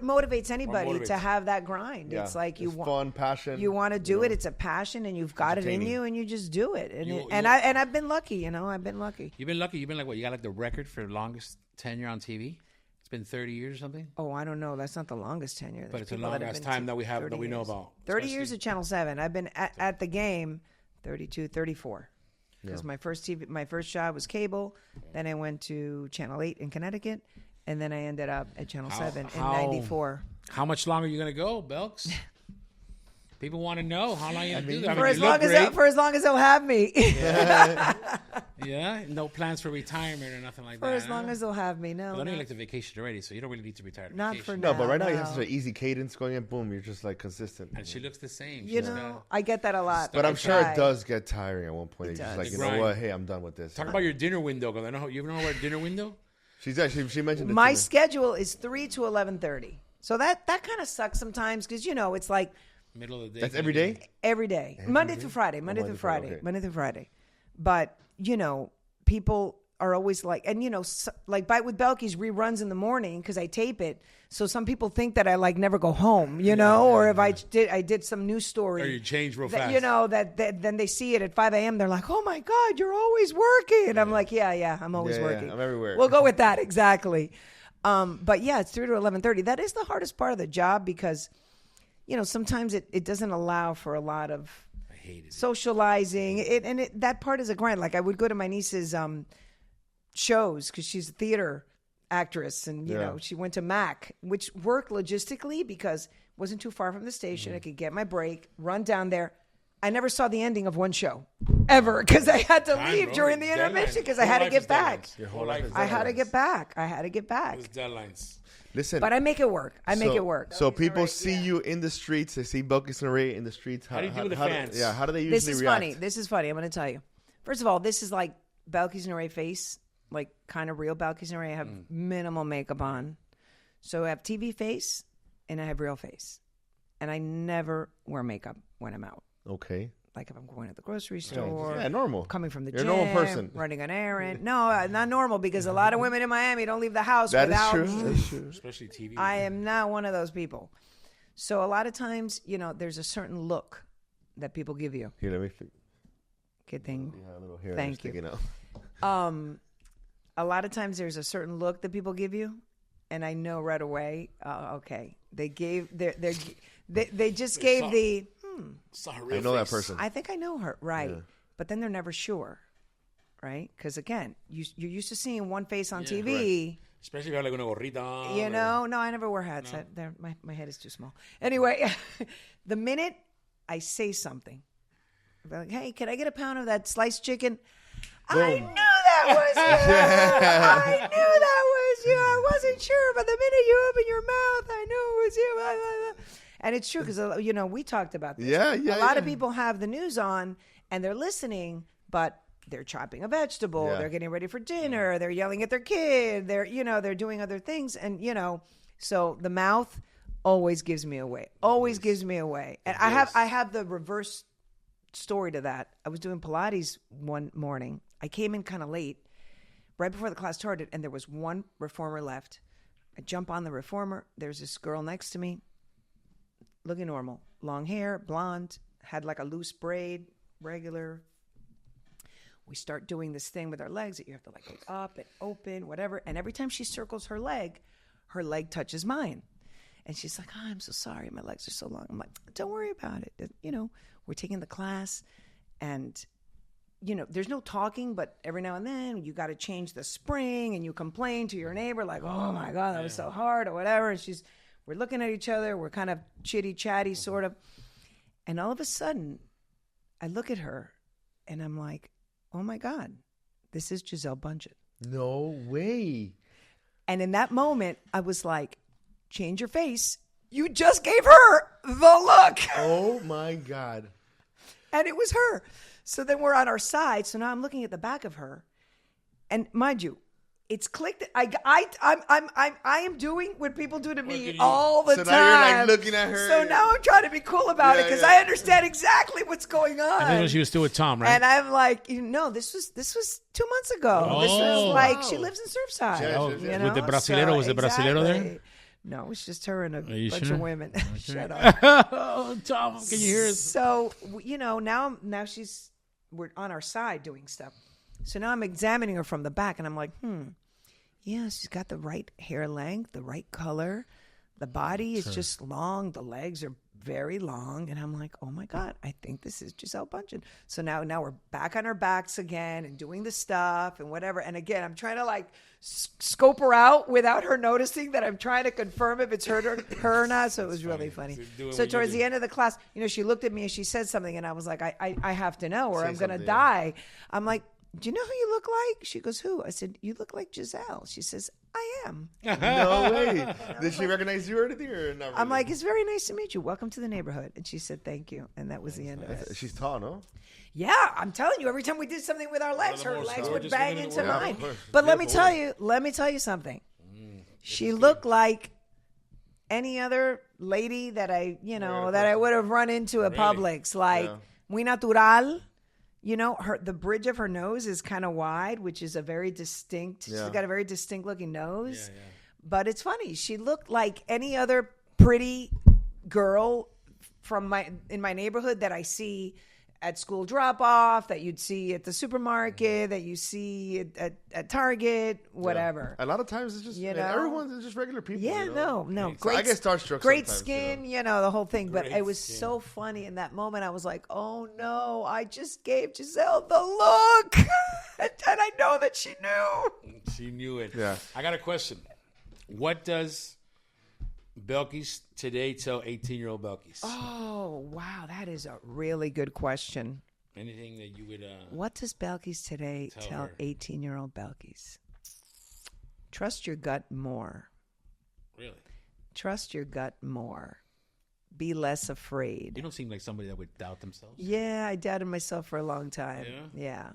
motivates anybody to have that grind? Yeah. It's like it's fun, passion. You want to do it. It's a passion, and you've got it in you, and you just do it. And I've been lucky. I've been lucky. You've been lucky. You've been like what? You got like the record for longest tenure on TV. It's been 30 years or something. Oh, I don't know. That's not the longest tenure. But it's the longest time that we know about. 30 years at Channel 7. I've been at the game 32, 34. Because my first job was cable. Then I went to Channel 8 in Connecticut. And then I ended up at Channel 7 in 94. How much longer are you going to go, Belks? People want to know how long you going to do that. For as long as they'll have me. Yeah, no plans for retirement or nothing like that. For as long as they'll have me. No, I know you like the vacation already, so you don't really need to retire. Not vacation. for now. No, but right now you have such an easy cadence going in. Boom, you're just like consistent. And she looks the same. You know, I get that a lot. But I'm sure it does get tiring at one point. It You're just does. like, you know what? Hey, I'm done with this. Talk about your dinner window, because I know you know our dinner window. She mentioned it. My schedule is 3 to 11:30. So that kind of sucks sometimes because, you know, it's like Middle of the day. That's every day? every day. Monday through Friday. Monday through Friday. Okay. Monday through Friday. But, you know, people are always like, and, you know, like with Belky's reruns in the morning because I tape it. So some people think that I like never go home, you know, or if I did some news story. Or you change real fast. You know, that then they see it at 5 a.m. They're like, oh, my God, you're always working. And I'm like, yeah, I'm always working. I'm everywhere. We'll go with that. Exactly. But yeah, it's 3 to 11:30. That is the hardest part of the job because, you know, sometimes it doesn't allow for a lot of socializing. That part is a grind. Like I would go to my niece's shows because she's a theater actress and, you know, she went to MAC, which worked logistically because it wasn't too far from the station. I could get my break, run down there. I never saw the ending of one show ever because I had to leave during the intermission because I had to get back. Your whole life is I had to get back. It's deadlines. Listen. But I make it work. I make it work. So people see you in the streets. They see Belkys Nerey in the streets. How do you do with the fans? How do they usually react? This is funny. I'm going to tell you. First of all, this is like Belkys Nerey face, like kind of real Belkys Nerey. I have minimal makeup on. So I have TV face and I have real face. And I never wear makeup when I'm out. Okay. Like if I'm going to the grocery store. Yeah, normal. Coming from the You're gym. a normal person. Running an errand. No, not normal because a lot of women in Miami don't leave the house That without is true. That's true. Especially TV. I am not one of those people. So a lot of times, you know, there's a certain look that people give you. Here, let me. Good thing. You have a little hair Thank you. sticking out. A lot of times there's a certain look that people give you, and I know right away. Okay, they gave they just gave the. I know that person. I think I know her, right? But then they're never sure, right? Because again, you're used to seeing one face on TV. Correct. Especially if you have like una gorrita on. You know, no, I never wear hats. No. My head is too small. Anyway, the minute I say something, I'm like, hey, can I get a pound of that sliced chicken? Boom. I knew that was you. I knew that was you. I wasn't sure, but the minute you opened your mouth, I knew it was you. And it's true because, you know, we talked about this. Yeah. A lot of people have the news on and they're listening, but they're chopping a vegetable. Yeah. They're getting ready for dinner. They're yelling at their kid. They're doing other things. And, you know, so the mouth always gives me away. Always gives me away. And I have the reverse story to that. I was doing Pilates one morning. I came in kind of late, right before the class started, and there was one reformer left. I jump on the reformer. There's this girl next to me, looking normal. Long hair, blonde, had like a loose braid, regular. We start doing this thing with our legs that you have to like go up and open, whatever. And every time she circles her leg touches mine. And she's like, oh, I'm so sorry. My legs are so long. I'm like, don't worry about it. You know, we're taking the class and, you know, there's no talking, but every now and then you got to change the spring and you complain to your neighbor like, oh my God, that was so hard or whatever. And we're looking at each other. We're kind of chitty chatty sort of. And all of a sudden I look at her and I'm like, oh my God, this is Gisele Bundchen. No way. And in that moment I was like, change your face. You just gave her the look. Oh my God. And it was her. So then we're on our side. So now I'm looking at the back of her. And mind you, it's clicked. I am doing what people do to me all the time. So now you're like looking at her. So now I'm trying to be cool about it because I understand exactly what's going on. And this was she was still with Tom, right? And I'm like, no, this was 2 months ago. Oh. This was like she lives in Surfside. Yeah. You know? With the Brasilero, was the Brasilero there? No, it's just her and a bunch sure? of women. Shut up. Oh, Tom, can you hear us? So, you know, now we're on our side doing stuff. So now I'm examining her from the back and I'm like, yeah, she's got the right hair length, the right color. The body is just long. The legs are very long. And I'm like, oh my God, I think this is Gisele Bundchen. So now we're back on our backs again and doing the stuff and whatever. And again, I'm trying to like scope her out without her noticing that I'm trying to confirm if it's her or not. So it was really funny. So towards the end of the class, you know, she looked at me and she said something and I was like, I have to know or I'm going to die. I'm like, do you know who you look like? She goes, who? I said, you look like Giselle. She says, I am. No way. Did she recognize you or anything? Or not really? I'm like, it's very nice to meet you. Welcome to the neighborhood. And she said, thank you. And that was the end of it. She's tall, no? Yeah, I'm telling you, every time we did something with our legs, her legs would bang into mine. Yeah, but let me tell you something. She looked like any other lady that I would have run into at Publix. Like, muy natural. You know, the bridge of her nose is kind of wide, which is a very distinct. She's got a very distinct looking nose. Yeah. But it's funny. She looked like any other pretty girl in my neighborhood that I see at school drop-off, that you'd see at the supermarket, that you see at Target, whatever. A lot of times it's just, everyone's just regular people. Yeah, no. Great, I get starstruck great skin, the whole thing. But it was so funny in that moment. I was like, oh, no, I just gave Giselle the look. And I know that she knew. She knew it. Yeah. I got a question. What does Belkys today tell 18-year-old Belkys? Oh, wow. That is a really good question. Anything that you would... what does Belkys today tell 18-year-old Belkys? Trust your gut more. Really? Trust your gut more. Be less afraid. You don't seem like somebody that would doubt themselves. Yeah, I doubted myself for a long time. Yeah?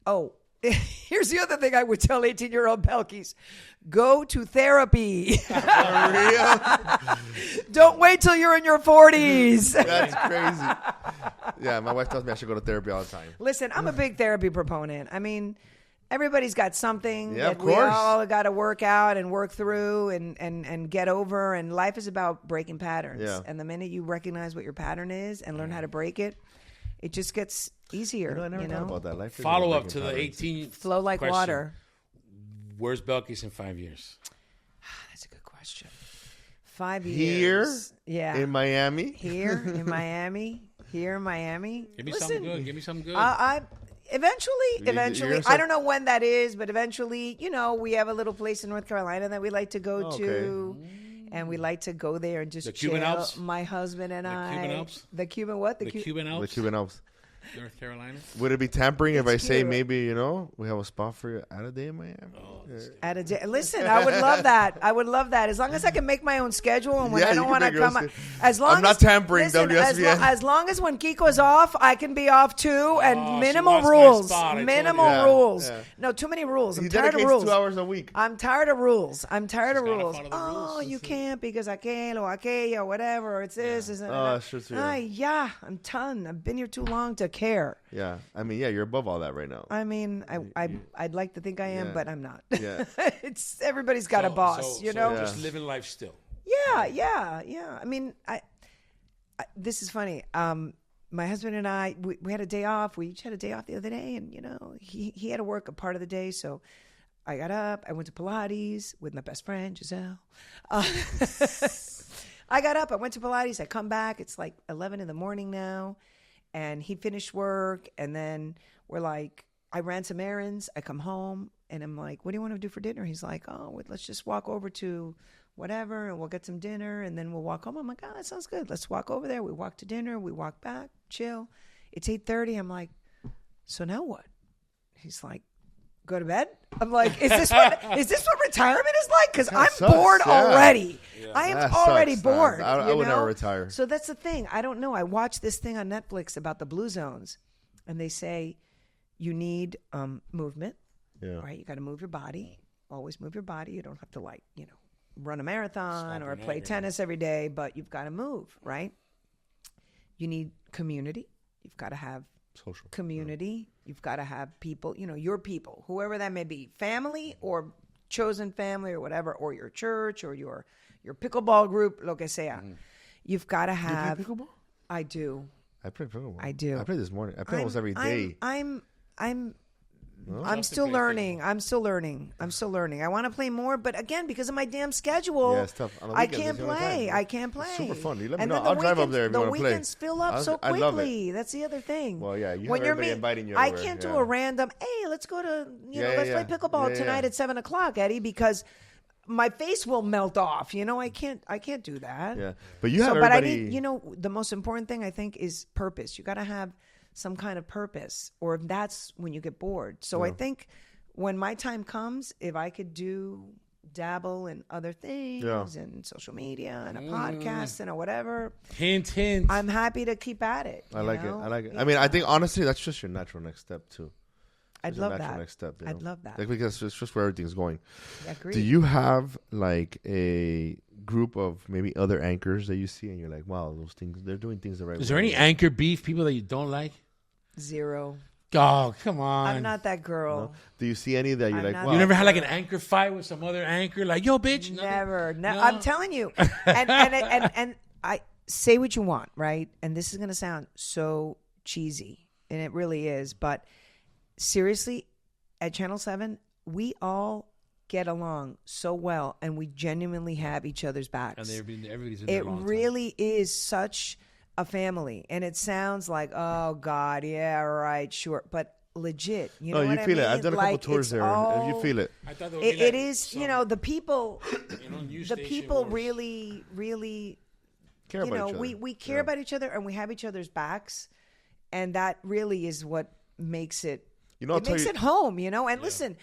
Oh, here's the other thing I would tell 18-year-old Belkys. Go to therapy. For real? Don't wait till you're in your 40s. That's crazy. Yeah, my wife tells me I should go to therapy all the time. Listen, I'm a big therapy proponent. I mean, everybody's got something that of we course. all got to work out and work through and get over. And life is about breaking patterns. Yeah. And the minute you recognize what your pattern is and learn how to break it, it just gets easier. I never thought about that. Life Follow up to the 18. Flow like question. water. Where's Belkys in 5 years? That's a good question. 5 years. Here? Yeah. In Miami? Here in Miami. Here in Miami. Give me something good. Give me something good. Eventually, I don't know when that is, but eventually, we have a little place in North Carolina that we like to go to. And we like to go there and just the Cuban chill. Alps? My husband and I. Cuban Alps? The Cuban what? The Cuban Alps? The Cuban Alps. North Carolina? Would it be tampering if I say cute. maybe, we have a spot for you at a day in Miami? At a day. Listen, I would love that. As long as I can make my own schedule and when I don't want to come. I'm not tampering, listen, WSBN. as long as when Kiko's off, I can be off too. And minimal rules. Minimal rules. Yeah. No, too many rules. He I'm tired of dedicates rules. 2 hours a week. I'm tired of rules. She's gotta follow the rules. You can't because aquel or aquella or whatever. It's this. It's that's true, too. I'm done. I've been here too long to care. Yeah. I mean, you're above all that right now. I mean, I'd like to think I am, but I'm not. Yeah. It's everybody's got a boss, so just living life still. Yeah. I mean, I this is funny. My husband and I, we had a day off. We each had a day off the other day, and he had to work a part of the day, so I got up. I went to Pilates with my best friend Giselle. I got up. I went to Pilates. I come back. It's like 11 in the morning now. And he finished work, and then I ran some errands. I come home, and I'm like, what do you want to do for dinner? He's like, let's just walk over to whatever, and we'll get some dinner, and then we'll walk home. I'm like, that sounds good. Let's walk over there. We walk to dinner. We walk back, chill. It's 8:30. I'm like, so now what? He's like, go to bed? I'm like, is this what retirement is like? Because I'm bored already. Yeah. I am already bored. I would never retire. So that's the thing. I don't know. I watched this thing on Netflix about the blue zones, and they say you need movement. Yeah. Right? You got to move your body. Always move your body. You don't have to run a marathon or play tennis every day, but you've got to move, right? You need community. You've got to have social community. You've got to have people, your people, whoever that may be, family or chosen family or whatever, or your church or your pickleball group, lo que sea. You've got to have. You play pickleball? I do. I play pickleball. I do. I play this morning. I play almost every day. I'm still learning. I want to play more, but again, because of my damn schedule, it's tough. I can't play. It's super fun. You let me and know. then I'll drive up there if you want to play. The weekends fill up so quickly. I love it. That's the other thing. Well, yeah, you when have everybody inviting you over. I can't do a random, hey, let's go to, let's play pickleball tonight at 7:00, Eddie, because my face will melt off. I can't do that. Yeah, but you have everybody. But I need, the most important thing I think is purpose. You got to have some kind of purpose, or if that's when you get bored. So I think when my time comes, if I could dabble in other things and social media and a podcast and whatever. Hint, hint. I'm happy to keep at it. I like it. I mean, I think honestly, that's just your natural next step too. I'd love that. Next step, I'd love that. Like, because it's just where everything's going. Agreed. Do you have like a group of maybe other anchors that you see and you're like, wow, those things, they're doing things the right way? Is there any anchor beef people that you don't like? Zero. Oh, come on. I'm not that girl. No? Do you see any that you're like, wow? You never had like an anchor fight with some other anchor? Like, yo, bitch. Never. No. I'm telling you. And I say what you want, right? And this is going to sound so cheesy, and it really is. But seriously, at Channel 7, we all get along so well, and we genuinely have each other's backs. And everybody's in there a long time. It really is such a family, and it sounds like, oh God, yeah, right, sure, but legit, you know what I mean? Feel it. I've done a couple tours there, and you feel it. I thought it is, you know, the people, really, really care about each other. We care about each other, and we have each other's backs, and that really is what makes it. You know, it makes it home, you know. And listen,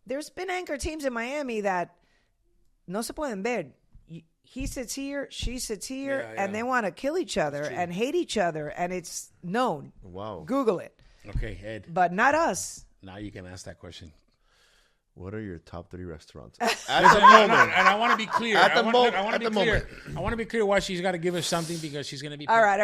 there's been anchor teams in Miami that no se pueden ver. He sits here, she sits here, and they want to kill each other and hate each other, and it's known. Wow. Google it. Okay, Ed. But not us. Now you can ask that question. What are your top 3 restaurants? At the moment. And I want to be clear. I want to be clear why she's got to give us something, because she's going to be... All right.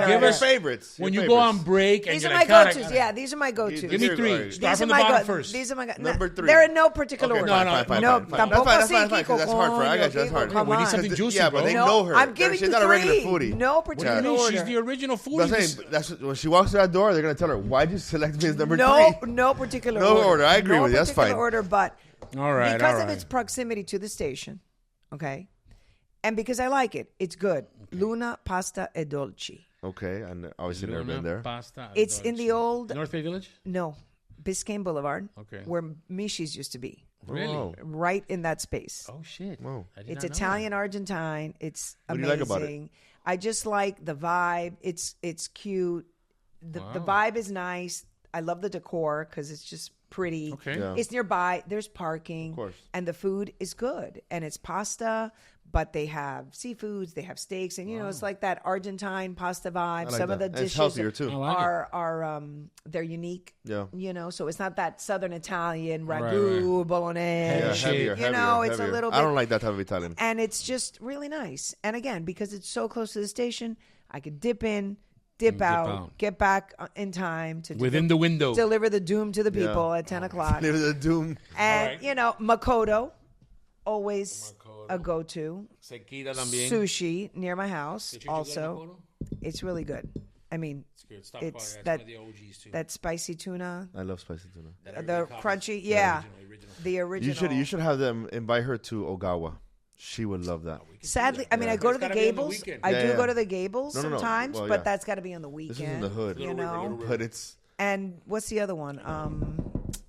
Give us favorites. When you go on break. These are my go-tos. Yeah, these are my go-tos. Give me 3. Start from the bottom first. These are my Number 3. They're in no particular order. Fine. Tampoco así, Kiko. That's hard for her. I got you. That's hard. We need something juicy, yeah, bro. but they know her. I'm giving you She's not a regular 3. foodie. No particular order. She's the original foodie. That's when she walks through that door, they're going to tell her, why'd you select me as number 3? No particular order. No order. I agree with you. That's fine. No particular order, but... All right, because of its proximity to the station, okay, and because I like it, it's good. Okay. Luna Pasta e Dolci. Okay, and obviously never been there. Pasta it's in the old North Bay Village. No, Biscayne Boulevard. Okay, where Mishi's used to be. Really? Right in that space. Oh shit! Whoa. It's Italian Argentine. It's amazing. What do you like about it? I just like the vibe. It's cute. The vibe is nice. I love the decor because it's just pretty. Okay. Yeah. It's nearby. There's parking. Of course. And the food is good. And it's pasta, but they have seafoods, they have steaks, and you know, it's like that Argentine pasta vibe. Some of the dishes it's healthier too. are they're unique. Yeah. You know, so it's not that Southern Italian ragu, bolognese. Heavier, you know, it's a little bit. I don't like that type of Italian. And it's just really nice. And again, because it's so close to the station, I could dip in, dip out, get back in time to within the window, deliver the doom to the people at 10 o'clock. Deliver the doom. And you know, Makoto, always a go-to. Sushi near my house, also. It's really good. I mean, it's that one of the OGs too. That spicy tuna. I love spicy tuna. The crunchy, the original. You should have them invite her to Ogawa. She would love that. Sadly, I mean, I go to the Gables. I do go to the Gables sometimes, well, but that's got to be on the weekend. This is in the hood, you know. But it's. And what's the other one?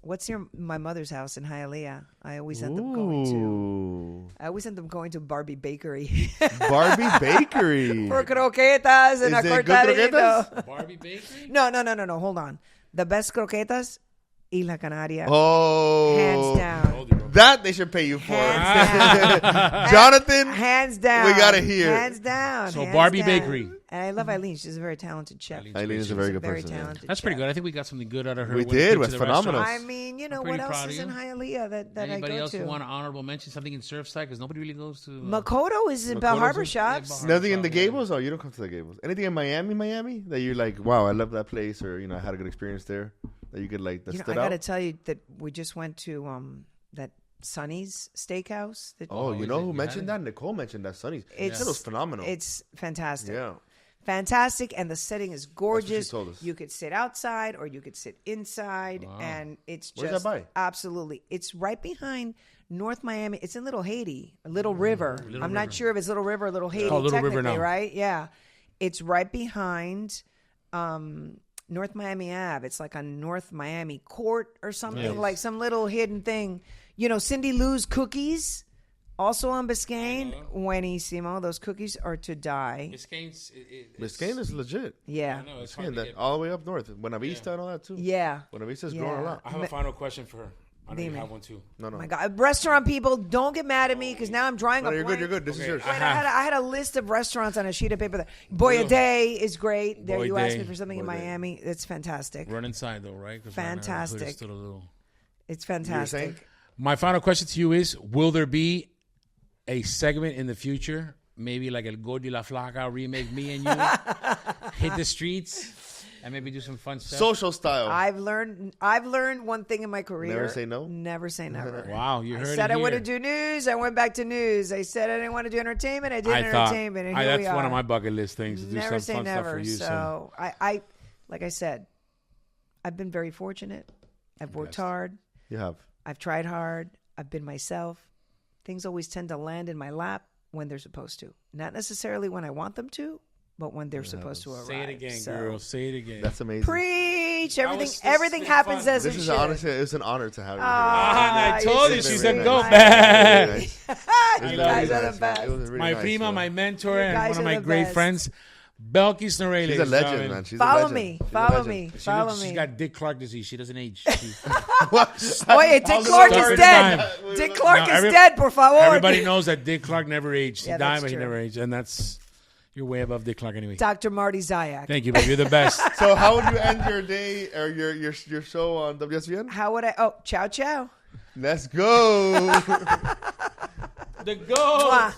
What's my mother's house in Hialeah? I always end up going to Barbie Bakery. Barbie Bakery for croquetas and a cortadito. Barbie Bakery? No. Hold on. The best croquetas, Isla Canaria. Oh, hands down. That they should pay you for. Jonathan, hands down. We got to hear. Hands down. So Barbie Bakery. And I love Eileen. She's a very talented chef. Eileen is a very good person. That's pretty good. I think we got something good out of her. We did. It was phenomenal. I mean, you know, what else is in Hialeah that I go to? Anybody else who want an honorable mention? Something in Surfside? Because nobody really goes to... Makoto is in Bell Harbor Shops. Nothing in the Gables? Oh, you don't come to the Gables. Anything in Miami? That you're like, wow, I love that place, or, you know, I had a good experience there? That you could, like, that stood out? I got to tell you that we just went to that Sonny's Steakhouse. You know who mentioned that? Nicole mentioned that. Sonny's. It was phenomenal. It's fantastic. Yeah. Fantastic, and the setting is gorgeous. That's what she told us. You could sit outside or you could sit inside, and it's just Where's that by? Absolutely. It's right behind North Miami. It's in Little Haiti, Little River. I'm not sure if it's Little River or Little Haiti. Little technically, River now. Right? Yeah, it's right behind North Miami Ave. It's like on North Miami Court or something, like some little hidden thing. You know, Cindy Lou's Cookies. Also on Biscayne, buenísimo. Those cookies are to die. Biscayne is legit. Yeah. I know, it's Biscayne, all the way up north. Buenavista and all that too. Yeah. Buenavista's growing a lot. I have a final question for her. I know you have one too. No. Oh my God, restaurant people, don't get mad at me because now I'm drawing a You're blank. good. This is yours. Wait, I had a list of restaurants on a sheet of paper. Boy a Day is great. There, you asked me for something in Miami. It's fantastic. Run inside though, right? Fantastic. It's You were fantastic. saying? My final question to you is: will there be a segment in the future, maybe like El Gordo y la Flaca remake, me and you hit the streets and maybe do some fun stuff? Social style. I've learned one thing in my career. Never say no? Never say never. Wow, you heard it. I said I here. want to do news. I went back to news. I said I didn't want to do entertainment. I did entertainment. And here that's we are. one of my bucket list things to do Never some say fun never. stuff for you. So I like I said, I've been very fortunate. I've worked hard. You have. I've tried hard. I've been myself. Things always tend to land in my lap when they're supposed to. Not necessarily when I want them to, but when they're supposed to arrive. Say it again, So, girl. Say it again. That's amazing. Preach. This Everything is happens fun. as This it is should. honestly, it's an honor to have you I you're told you so she sweet. said go Nice. back. here. You guys are the best. My prima, my mentor, and guys one of are my the great best. friends, Belkys Nerey. She's a legend, man. She's a Follow legend. me. She's a Follow legend. me. She Follow looks- me. She's got Dick Clark disease. She doesn't age. Oh, yeah, Dick Clark story is dead. time. Dick Clark No, is dead, por favor. Everybody knows that Dick Clark never aged. Yeah, He died, that's but he true. never aged. And that's, you're way above Dick Clark anyway. Dr. Marty Zayak. Thank you, baby. You're the best. So how would you end your day or your show on WSVN? How would I? Oh, ciao, ciao. Let's go. The goat. Mwah.